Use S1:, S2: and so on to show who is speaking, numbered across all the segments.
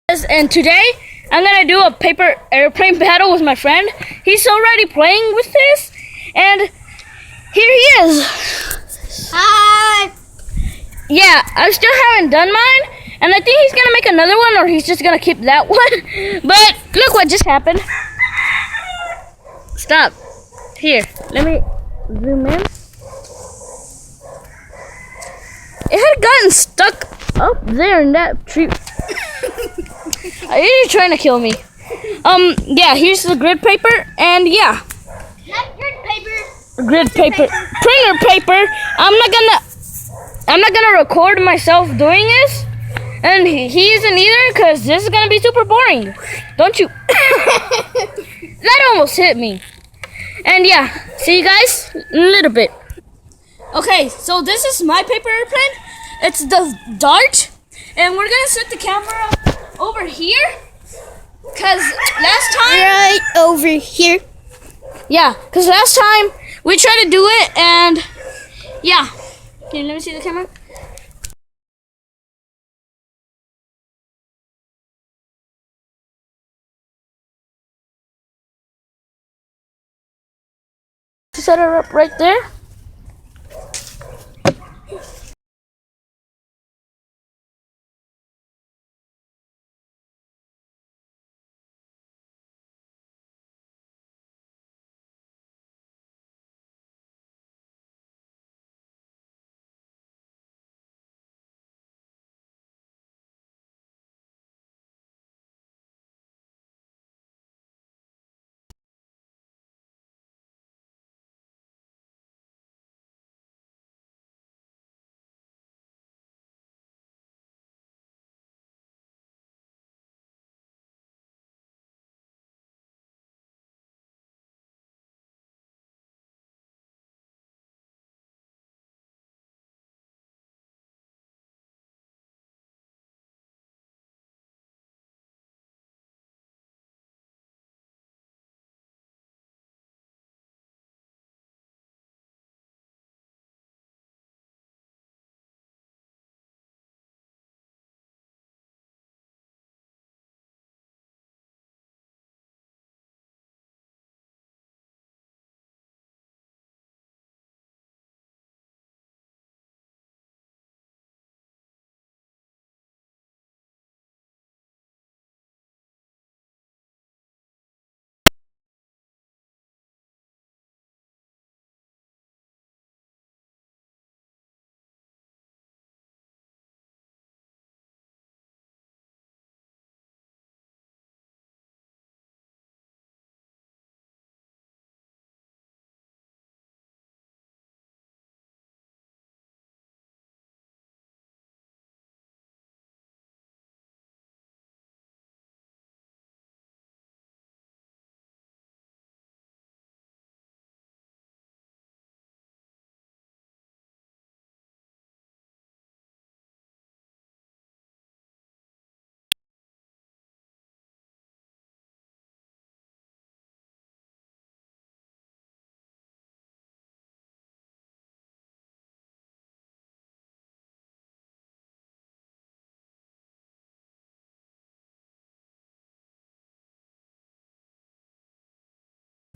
S1: And today I'm gonna do a paper airplane battle with my friend. He's already playing with this, and here he is.
S2: Hi.
S1: Yeah, I still haven't done mine, and I think he's gonna make another one, or he's just gonna keep that one. But look what just happened. Stop. Here, let me zoom in. It had gotten stuck up there in that tree. Are you trying to kill me? Yeah, here's the grid paper, and yeah.
S2: Not grid paper.
S1: Grid paper. Printer paper. I'm not gonna record myself doing this, and he isn't either, because this is gonna be super boring. Don't you? That almost hit me. And yeah, see you guys in a little bit. Okay, so this is my paper airplane. It's the Dart, and we're gonna set the camera over here, cause last time.
S2: Right over here.
S1: Yeah, cause last time we tried to do it, and yeah. Can you let me see the camera? Set it up right there.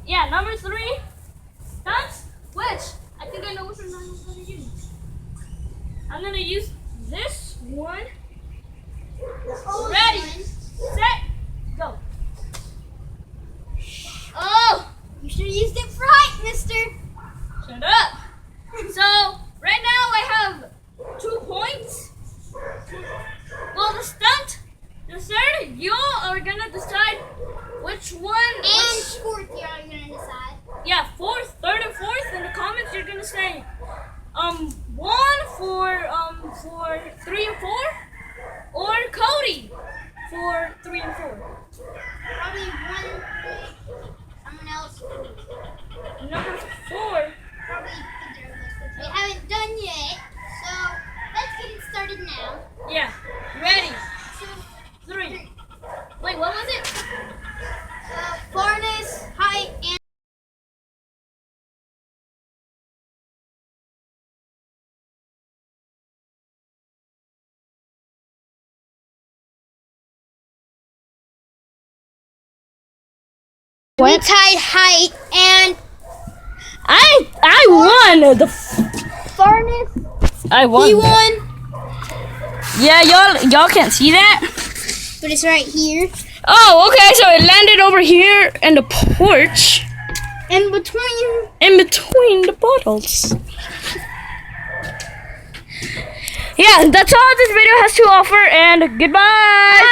S1: Yeah, number 3. That's which I think I know which one I'm gonna use. I'm gonna use this one. Ready, set, go.
S2: Oh, you should have used it right, mister.
S1: Shut up. So right now I have 2 points. Well, the stunt, the third, you are gonna decide which one.
S2: And fourth, you're gonna decide.
S1: Yeah, 4th, 3rd, and 4th. In the comments, you're gonna say 1 for 3 and 4, or Cody for 3 and 4.
S2: Probably one. Someone else.
S1: Number 4.
S2: Probably either of us. We haven't done yet, so let's get it started now.
S1: Yeah, ready.
S2: 2,
S1: 3. Wait, what was it?
S2: Farness, height, and We tied height and
S1: I won the
S2: farness.
S1: I won.
S2: He won,
S1: Yeah, y'all can't see that.
S2: but it's right here.
S1: Oh, okay. So it landed over here in the porch,
S2: And between
S1: in between the bottles. Yeah, that's all this video has to offer, and goodbye.